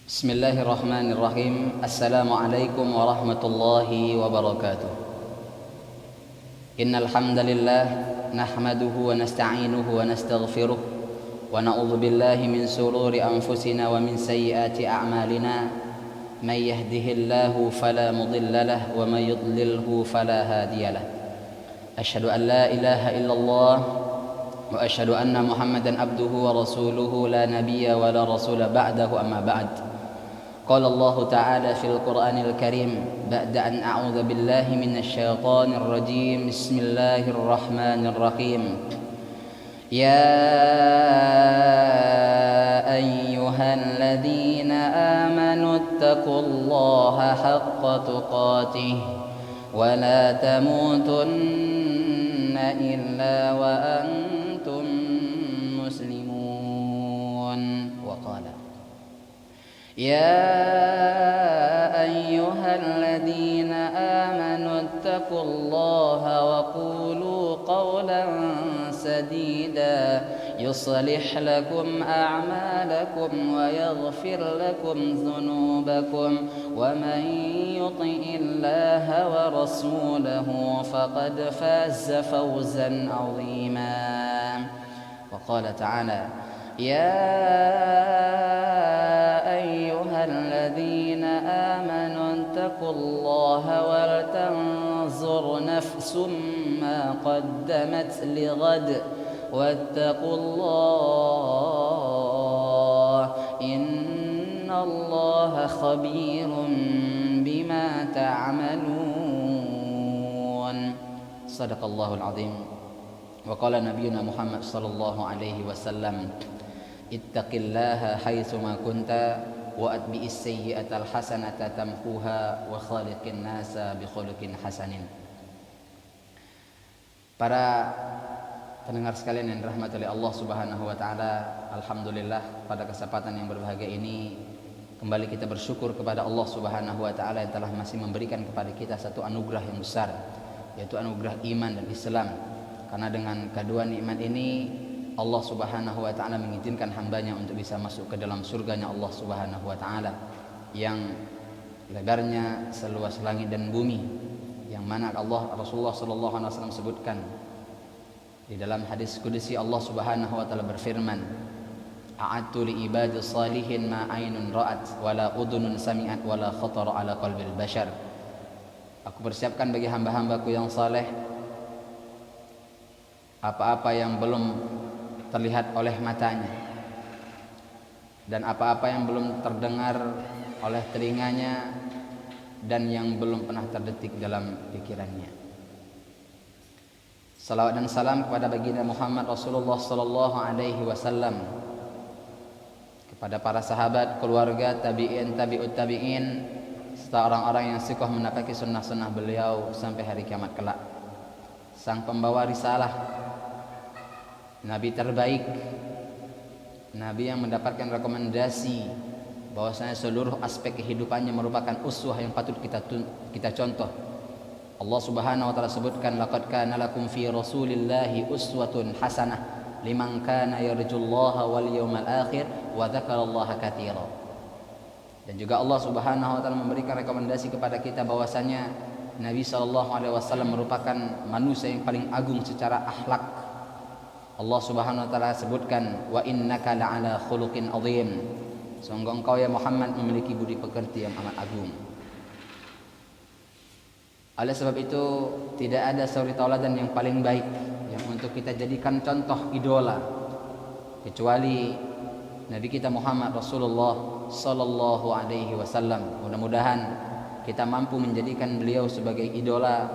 Bismillahirrahmanirrahim. Assalamualaikum warahmatullahi wabarakatuh. Innal hamdalillah nahmaduhu wa nasta'inuhu wa nastaghfiruh wa na'udzu billahi min shururi anfusina wa min sayyiati a'malina. May yahdihillahu fala mudilla lahu wa may yudlilhu fala hadiya lahu. Asyhadu an la ilaha illallah wa asyhadu anna Muhammadan abduhu wa rasuluhu la nabiyya wa la rasula ba'dahu amma ba'd. قال الله تعالى في القرآن الكريم بعد أن أعوذ بالله من الشيطان الرجيم بسم الله الرحمن الرحيم يا أيها الذين آمنوا اتقوا الله حق تقاته ولا تموتن إلا وأنتم مسلمون وقال يا أيها الذين آمنوا اتقوا الله وقولوا قولا سديدا يصلح لكم أعمالكم ويغفر لكم ذنوبكم ومن يطع الله ورسوله فقد فاز فوزا عظيما. وقال تعالى يا أيها الذين آمنوا اتقوا الله ولتنظر نفس ما قدمت لغد واتقوا الله إن الله خبير بما تعملون. صدق الله العظيم. وقال نبينا محمد صلى الله عليه وسلم ittaqillaha haitsuma kunta wa atbi'is sayyi'atal hasanata tamhuha wa khaliqin nasa bi khuluqin hasanin. Para pendengar sekalian yang dirahmati oleh Allah Subhanahu wa taala, alhamdulillah pada kesempatan yang berbahagia ini kembali kita bersyukur kepada Allah Subhanahu wa taala yang telah masih memberikan kepada kita satu anugerah yang besar, yaitu anugerah iman dan Islam. Karena dengan kedua nikmat ini Allah Subhanahu wa taala mengizinkan hambanya untuk bisa masuk ke dalam surganya Allah Subhanahu wa taala yang lebarnya seluas langit dan bumi, yang mana Rasulullah sallallahu alaihi wasallam sebutkan di dalam hadis qudsi. Allah Subhanahu wa taala berfirman, a'adtu li ibadi salihin ma ainun ra'at wala udhunun sami'at wala khatara ala qalbil bashar. Aku persiapkan bagi hamba-hambaku yang saleh apa-apa yang belum terlihat oleh matanya dan apa-apa yang belum terdengar oleh telinganya dan yang belum pernah terdetik dalam pikirannya. Salawat dan salam kepada baginda Muhammad Rasulullah sallallahu alaihi wasallam, kepada para sahabat, keluarga, tabi'in, tabi'ut tabi'in, serta orang-orang yang sikoh menapaki sunnah-sunnah beliau sampai hari kiamat kelak. Sang pembawa risalah, Nabi terbaik, Nabi yang mendapatkan rekomendasi bahwasanya seluruh aspek kehidupannya merupakan uswah yang patut kita contoh. Allah Subhanahu wa taala sebutkan, laqad kana lakum fi rasulillahi uswatun hasanah liman kana yarjullaha wal yawmal akhir wa dzakarallaha katsira. Dan juga Allah Subhanahu wa taala memberikan rekomendasi kepada kita bahwasanya Nabi sallallahu alaihi wasallam merupakan manusia yang paling agung secara akhlak. Allah Subhanahu wa taala sebutkan, wa innaka la'ala khuluqin azim. Sungguh engkau ya Muhammad memiliki budi pekerti yang amat agung. Oleh sebab itu tidak ada suri tauladan yang paling baik yang untuk kita jadikan contoh idola kecuali Nabi kita Muhammad Rasulullah sallallahu alaihi wasallam. Mudah-mudahan kita mampu menjadikan beliau sebagai idola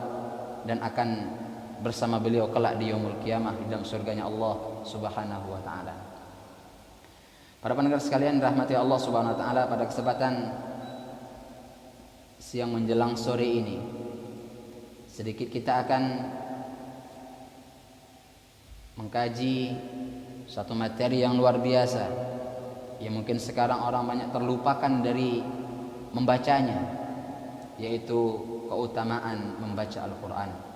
dan akan bersama beliau kelak di yaumul qiyamah di dalam surganya Allah Subhanahu wa taala. Para pendengar sekalian rahmati Allah Subhanahu wa taala, pada kesempatan siang menjelang sore ini sedikit kita akan mengkaji satu materi yang luar biasa yang mungkin sekarang orang banyak terlupakan dari membacanya, yaitu keutamaan membaca Al-Qur'an.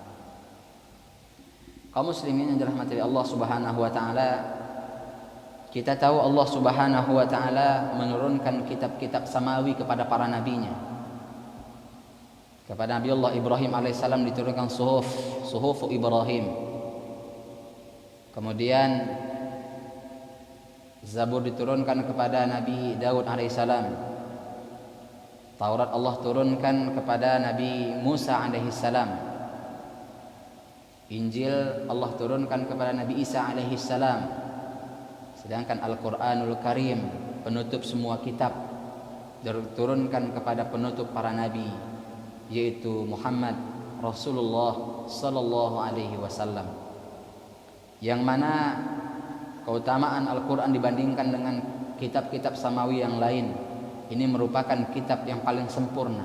Kaum muslimin yang dirahmati Allah Subhanahu wa taala, Kita tahu Allah Subhanahu wa taala menurunkan kitab-kitab samawi kepada para nabinya. Kepada Nabi Allah Ibrahim alaihissalam diturunkan suhuf Ibrahim. Kemudian Zabur diturunkan kepada Nabi Daud alaihissalam. Taurat Allah turunkan kepada Nabi Musa alaihissalam. Injil Allah turunkan kepada Nabi Isa alaihissalam. Sedangkan Al-Quranul Karim, penutup semua kitab, diturunkan kepada penutup para nabi, yaitu Muhammad Rasulullah sallallahu alaihi wasallam. Yang mana keutamaan Al-Quran dibandingkan dengan kitab-kitab samawi yang lain, ini merupakan kitab yang paling sempurna,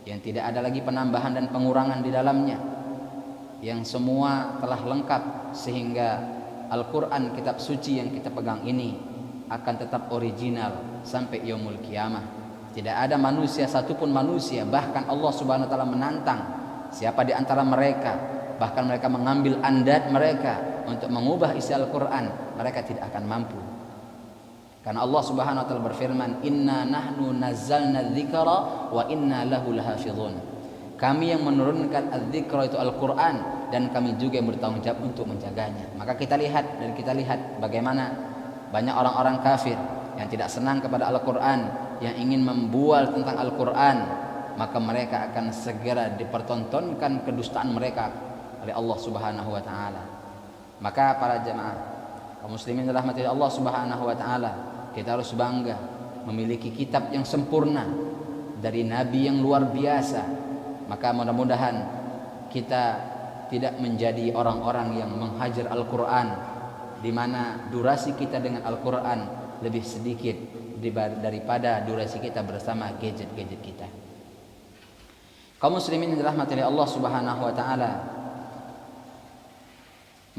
yang tidak ada lagi penambahan dan pengurangan di dalamnya, yang semua telah lengkap, sehingga Al-Quran, kitab suci yang kita pegang ini, akan tetap original sampai yaumul kiamah. Tidak ada manusia, satupun manusia, bahkan Allah Subhanahu wa taala menantang siapa di antara mereka, bahkan mereka mengambil andat mereka untuk mengubah isi Al-Quran, mereka tidak akan mampu. Karena Allah Subhanahu wa taala berfirman, "Inna nahnu nazzalna dzikra wa inna lahu lahafizun." Kami yang menurunkan az-dzikra itu Al-Quran, dan kami juga yang bertanggung jawab untuk menjaganya. Maka kita lihat bagaimana banyak orang-orang kafir yang tidak senang kepada Al-Quran, yang ingin membual tentang Al-Quran, maka mereka akan segera dipertontonkan kedustaan mereka oleh Allah Subhanahu wa taala. Maka para jemaah kaum muslimin dirahmati Allah Subhanahu wa taala, kita harus bangga memiliki kitab yang sempurna dari nabi yang luar biasa. Maka mudah-mudahan kita tidak menjadi orang-orang yang menghajar Al-Quran, di mana durasi kita dengan Al-Quran lebih sedikit daripada durasi kita bersama gadget-gadget kita. Kaum muslimin yang dirahmati Allah Subhanahu wa taala,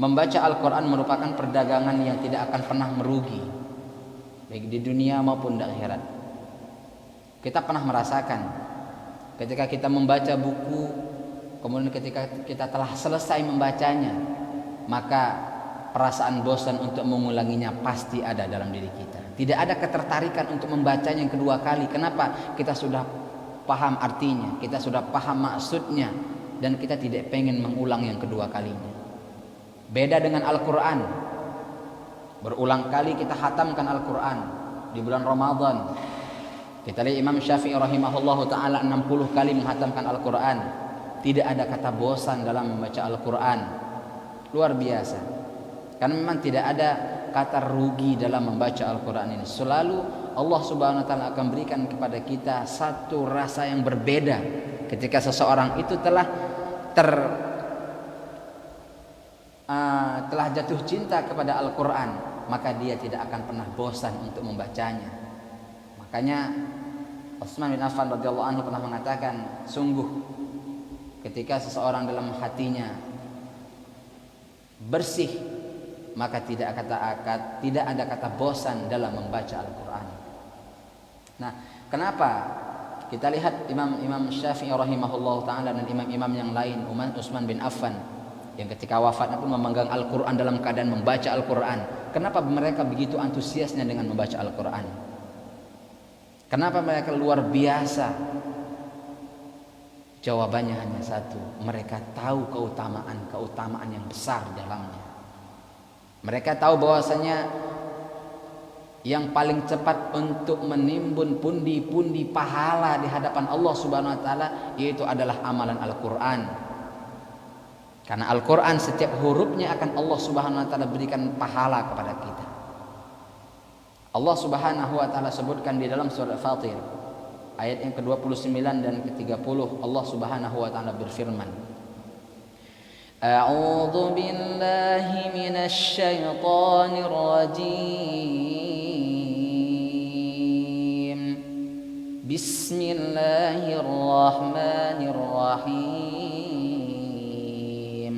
membaca Al-Quran merupakan perdagangan yang tidak akan pernah merugi, baik di dunia maupun di akhirat. Kita pernah merasakan ketika kita membaca buku, kemudian ketika kita telah selesai membacanya, maka perasaan bosan untuk mengulanginya pasti ada dalam diri kita. Tidak ada ketertarikan untuk membacanya yang kedua kali. Kenapa? Kita sudah paham artinya, kita sudah paham maksudnya, dan kita tidak pengen mengulang yang kedua kalinya. Beda dengan Al-Quran. Berulang kali kita khatamkan Al-Quran di bulan Ramadan. Kita lihat Imam Syafi'i rahimahullahu ta'ala 60 kali menghatamkan Al-Quran. Tidak ada kata bosan dalam membaca Al-Quran. Luar biasa. Karena memang tidak ada kata rugi dalam membaca Al-Quran ini. Selalu Allah Subhanahu wa taala akan berikan kepada kita satu rasa yang berbeda ketika seseorang itu telah jatuh cinta kepada Al-Quran, maka dia tidak akan pernah bosan untuk membacanya. Makanya Utsman bin Affan radhiyallahu anhu pernah mengatakan, sungguh ketika seseorang dalam hatinya bersih, maka tidak ada kata bosan dalam membaca Al-Quran. Nah, kenapa? Kita lihat Imam Syafi'i rahimahullah ta'ala dan imam-imam yang lain, Utsman bin Affan, yang ketika wafatnya pun memegang Al-Quran dalam keadaan membaca Al-Quran. Kenapa mereka begitu antusiasnya dengan membaca Al-Quran? Kenapa mereka luar biasa? Jawabannya hanya satu, mereka tahu keutamaan yang besar di dalamnya. Mereka tahu bahwasanya yang paling cepat untuk menimbun pundi-pundi pahala di hadapan Allah Subhanahu wa taala yaitu adalah amalan Al-Quran. Karena Al-Quran setiap hurufnya akan Allah Subhanahu wa taala berikan pahala kepada kita. Allah Subhanahu wa taala sebutkan di dalam surah Fatir ayat yang ke-29 dan ke-30, Allah Subhanahu wa taala berfirman, A'udzu billahi minasy syaithanir rajim. Bismillahirrahmanirrahim.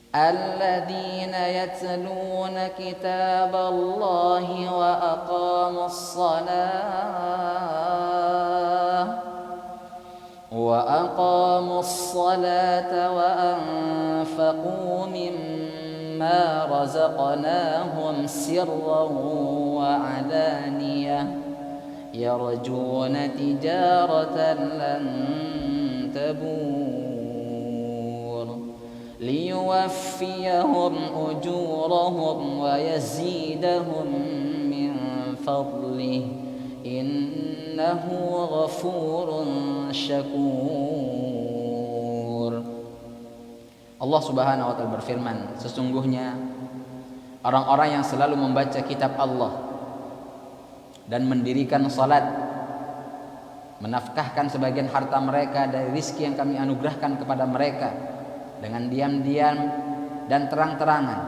Alladzina yatluna kitaballahi wa aqamus salah wa أنفقوا مما مما رزقناهم سرا وعلانية يرجون تجارة لن تبور ليوفيهم أجورهم ويزيدهم من فضله إنه غفور شكور. Allah Subhanahu wa taala berfirman, sesungguhnya orang-orang yang selalu membaca kitab Allah dan mendirikan salat, menafkahkan sebagian harta mereka dari rizki yang kami anugerahkan kepada mereka dengan diam-diam dan terang-terangan,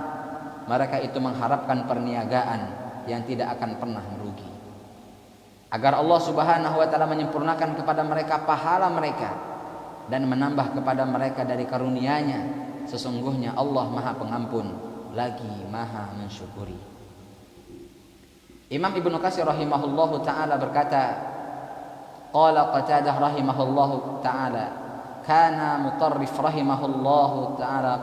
mereka itu mengharapkan perniagaan yang tidak akan pernah merugi, agar Allah Subhanahu wa taala menyempurnakan kepada mereka pahala mereka dan menambah kepada mereka dari karunia-Nya. Sesungguhnya Allah Maha Pengampun lagi Maha Mensyukuri. Imam Ibnu Katsir rahimahullahu taala berkata, qala Qatadah rahimahullahu taala, kana Mutarrif rahimahullahu taala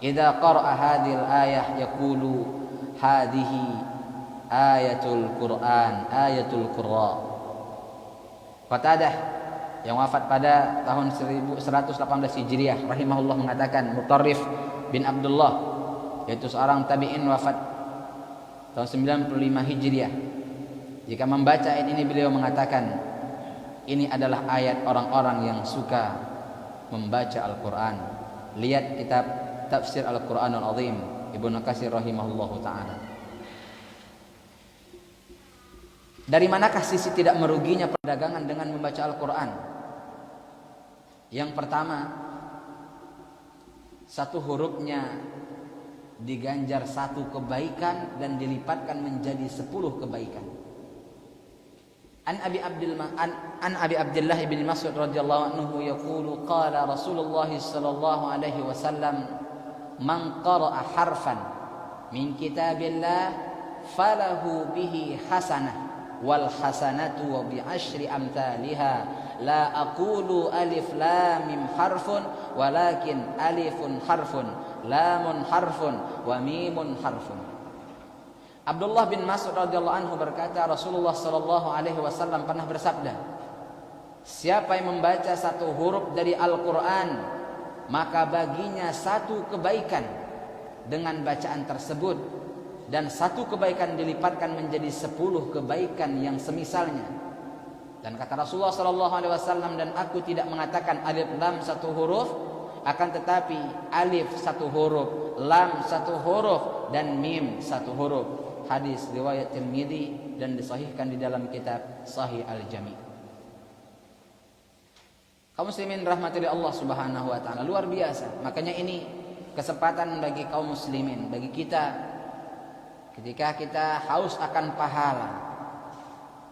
idza qara'a hadhihi al-ayah yaqulu hadhihi ayatul Qur'an, ayatul Qurra. Qatadah yang wafat pada tahun 1118 Hijriah rahimahullah mengatakan, Mutarrif bin Abdullah yaitu seorang tabi'in wafat tahun 95 Hijriah, jika membaca ayat ini beliau mengatakan, ini adalah ayat orang-orang yang suka membaca Al-Quran. Lihat kitab Tafsir Al-Quranul Azim Ibnu Katsir rahimahullahu ta'ala. Dari manakah sisi tidak meruginya perdagangan dengan membaca Al-Quran? Yang pertama, satu hurufnya diganjar satu kebaikan dan dilipatkan menjadi 10 kebaikan. An Abi Abdullah bin Mas'ud radhiyallahu anhu yaqulu qala Rasulullah sallallahu alaihi wasallam man qara'a harfan min kitabillah falahu bihi hasanah wal hasanatu wa bi asyri amthaliha la aqulu alif lam mim harfun walakin alifun harfun lamun harfun wa mimun harfun. Abdullah bin Mas'ud radhiyallahu anhu berkata, Rasulullah sallallahu alaihi wasallam pernah bersabda, siapa yang membaca satu huruf dari Al-Qur'an maka baginya satu kebaikan dengan bacaan tersebut, dan satu kebaikan dilipatkan menjadi 10 kebaikan yang semisalnya. Dan kata Rasulullah sallallahu alaihi wasallam, dan aku tidak mengatakan alif lam satu huruf, akan tetapi alif satu huruf, lam satu huruf, dan mim satu huruf. Hadis riwayat Tirmidzi dan disahihkan di dalam kitab Sahih Al-Jami'. Kaum muslimin rahmati Allah Subhanahu wa taala, luar biasa. Makanya ini kesempatan bagi kaum muslimin, bagi kita, ketika kita haus akan pahala,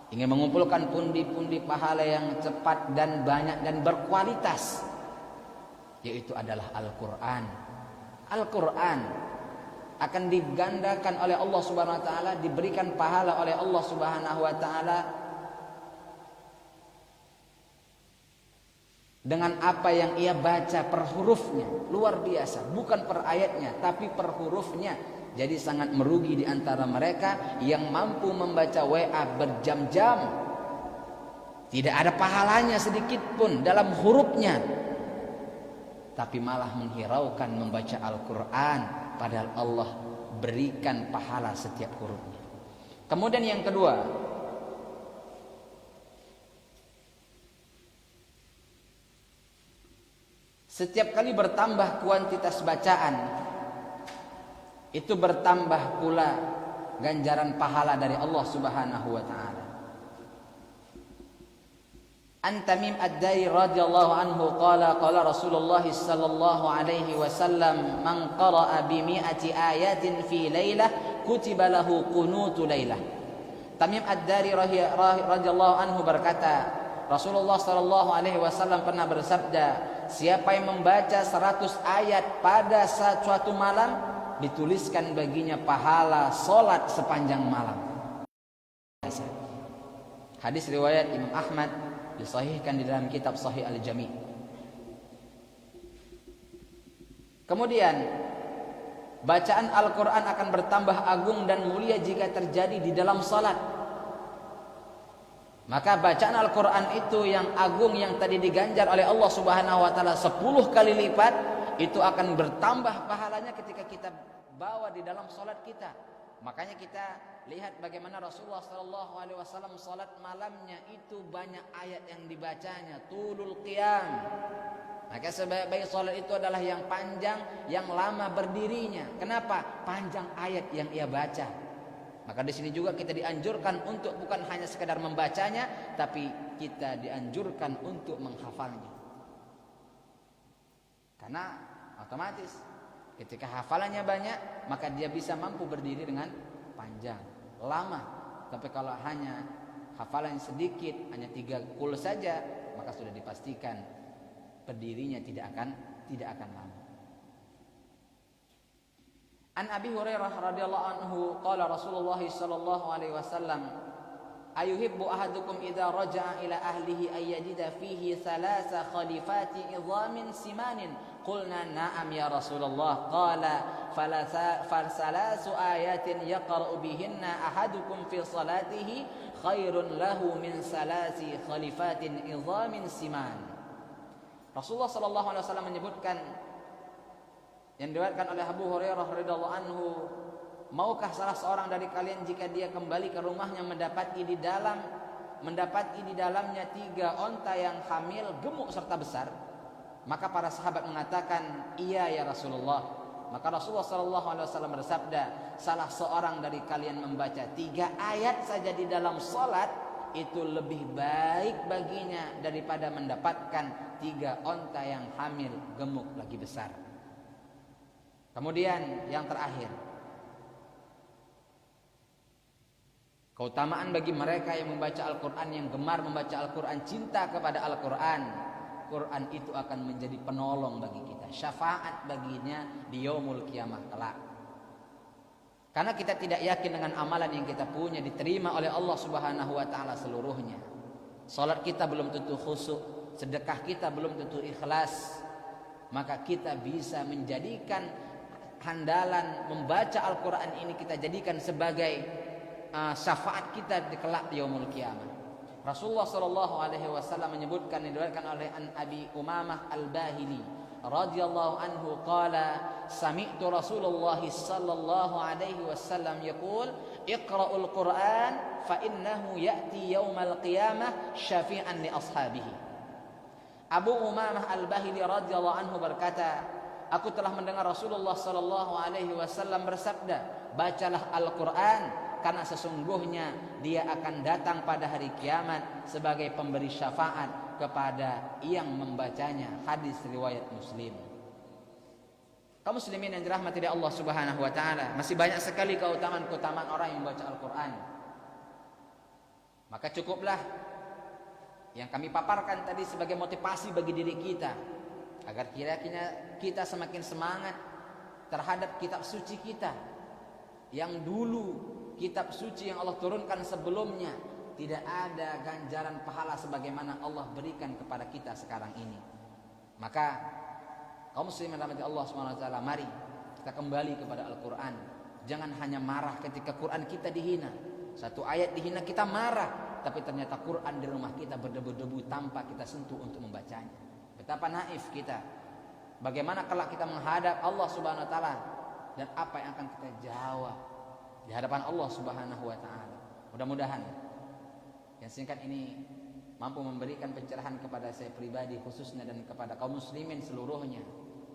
ingin mengumpulkan pundi-pundi pahala yang cepat dan banyak dan berkualitas, yaitu adalah Al-Quran. Al-Quran akan digandakan oleh Allah Subhanahu wa taala, diberikan pahala oleh Allah Subhanahu wa taala dengan apa yang ia baca per hurufnya. Luar biasa, bukan per ayatnya tapi per hurufnya. Jadi sangat merugi di antara mereka yang mampu membaca WA berjam-jam, tidak ada pahalanya sedikit pun dalam hurufnya, tapi malah menghiraukan membaca Al-Quran, padahal Allah berikan pahala setiap hurufnya. Kemudian yang kedua, setiap kali bertambah kuantitas bacaan, itu bertambah pula ganjaran pahala dari Allah Subhanahu wa taala. An Tamim Ad-Dari radhiyallahu anhu qala qala Rasulullah sallallahu alaihi wasallam man qara'a bi mi'ati ayatin fi lailah kutiba lahu qunutu lailah. Tamim Ad-Dari radhiyallahu anhu berkata, Rasulullah sallallahu alaihi wasallam pernah bersabda, siapa yang membaca 100 ayat pada suatu malam, dituliskan baginya pahala solat sepanjang malam. Hadis riwayat Imam Ahmad, disahihkan di dalam kitab Sahih Al-Jami'. Kemudian Bacaan Al-Quran akan bertambah agung dan mulia jika terjadi di dalam salat. Maka bacaan Al-Quran itu yang agung, yang tadi diganjar oleh Allah Subhanahu wa taala 10 kali lipat, itu akan bertambah pahalanya ketika kita bawa di dalam salat kita. Makanya kita lihat bagaimana Rasulullah sallallahu alaihi wasallam salat malamnya itu banyak ayat yang dibacanya, tulul qiyam. Maka sebaik-baik salat itu adalah yang panjang, yang lama berdirinya. Kenapa? Panjang ayat yang ia baca. Maka di sini juga kita dianjurkan untuk bukan hanya sekedar membacanya, tapi kita dianjurkan untuk menghafalnya. Karena otomatis ketika hafalannya banyak, maka dia bisa mampu berdiri dengan panjang, lama. Tapi kalau hanya hafalan sedikit, hanya 3 kul saja, maka sudah dipastikan berdirinya tidak akan lama. An Abi Hurairah radhiyallahu anhu qala Rasulullah sallallahu alaihi wasallam ayuhibbu ahadukum idza raja'a ila ahlihi ayyajida fihi thalatha khalifati idhamin simanin qulna na'am ya Rasulullah qala falasalasu ayatin yaqra'u bihinna ahadukum fi salatihi khairun lahu min salasi khalifatin idhamin siman. Rasulullah sallallahu alaihi wasallam menyebutkan yang diriwayatkan oleh Abu Hurairah radhiyallahu anhu, maukah salah seorang dari kalian jika dia kembali ke rumahnya mendapati di dalamnya 3 onta yang hamil, gemuk serta besar? Maka para sahabat mengatakan, "Iya ya Rasulullah." Maka Rasulullah sallallahu alaihi wasallam bersabda, salah seorang dari kalian membaca 3 ayat saja di dalam salat itu lebih baik baginya daripada mendapatkan 3 onta yang hamil, gemuk lagi besar. Kemudian yang terakhir, keutamaan bagi mereka yang membaca Al-Quran, yang gemar membaca Al-Quran, cinta kepada Al-Quran. Quran itu akan menjadi penolong bagi kita, syafaat baginya di yaumul kiamah kelak. Karena kita tidak yakin dengan amalan yang kita punya diterima oleh Allah Subhanahu wa taala seluruhnya. Salat kita belum tentu khusyuk, sedekah kita belum tentu ikhlas. Maka kita bisa menjadikan handalan membaca Al-Quran ini, kita jadikan sebagai syafaat kita di kelak yaumul qiyamah. Rasulullah sallallahu alaihi wasallam menyebutkan, diriwayatkan oleh An Abi Umamah Al-Bahili radhiyallahu anhu qala sami'tu Rasulullah sallallahu alaihi wasallam yaqul iqra'ul Qur'an fa innahu ya'ti yaumal qiyamah syafi'an li ashabihi. Abu Umamah Al-Bahili radhiyallahu anhu berkata, aku telah mendengar Rasulullah sallallahu alaihi wasallam bersabda, bacalah Al-Quran karena sesungguhnya dia akan datang pada hari kiamat sebagai pemberi syafaat kepada yang membacanya. Hadis riwayat Muslim. Kaum muslimin yang dirahmati oleh Allah Subhanahu wa taala, masih banyak sekali keutamaan-keutamaan orang yang membaca Al-Quran. Maka cukuplah yang kami paparkan tadi sebagai motivasi bagi diri kita, agar kira-kira kita semakin semangat terhadap kitab suci kita. Yang dulu kitab suci yang Allah turunkan sebelumnya tidak ada ganjaran pahala sebagaimana Allah berikan kepada kita sekarang ini. Maka kaum muslimin rahmati Allah Subhanahu wa taala, mari kita kembali kepada Al-Quran. Jangan hanya marah ketika Quran kita dihina. Satu ayat dihina kita marah, tapi ternyata Quran di rumah kita berdebu-debu tanpa kita sentuh untuk membacanya. Betapa naif kita. Bagaimana kelak kita menghadap Allah Subhanahu wa taala dan apa yang akan kita jawab di hadapan Allah Subhanahu wa taala. Mudah-mudahan yang singkat ini mampu memberikan pencerahan kepada saya pribadi khususnya dan kepada kaum muslimin seluruhnya,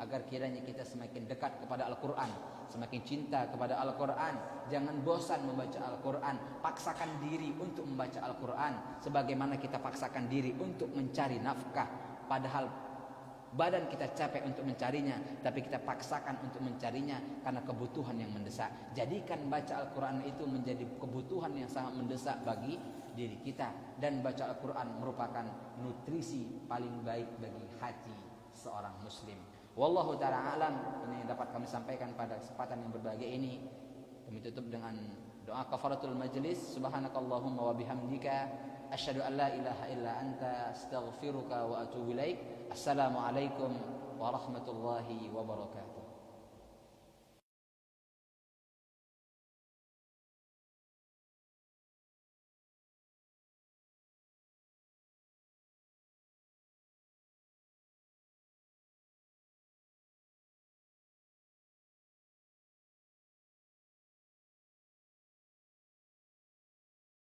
agar kiranya kita semakin dekat kepada Al-Quran, semakin cinta kepada Al-Quran. Jangan bosan membaca Al-Quran, paksakan diri untuk membaca Al-Quran sebagaimana kita paksakan diri untuk mencari nafkah. Padahal badan kita capek untuk mencarinya, tapi kita paksakan untuk mencarinya karena kebutuhan yang mendesak. Jadikan baca Al-Quran itu menjadi kebutuhan yang sangat mendesak bagi diri kita. Dan baca Al-Quran merupakan nutrisi paling baik bagi hati seorang muslim. Wallahu ta'ala alam. Ini dapat kami sampaikan pada kesempatan yang berbahagia ini. Kami tutup dengan doa kafaratul majlis. Subhanakallahumma wa bihamdika asyhadu an la ilaha illa anta astaghfiruka wa atubu ilaik. Assalamualaikum warahmatullahi wabarakatuh.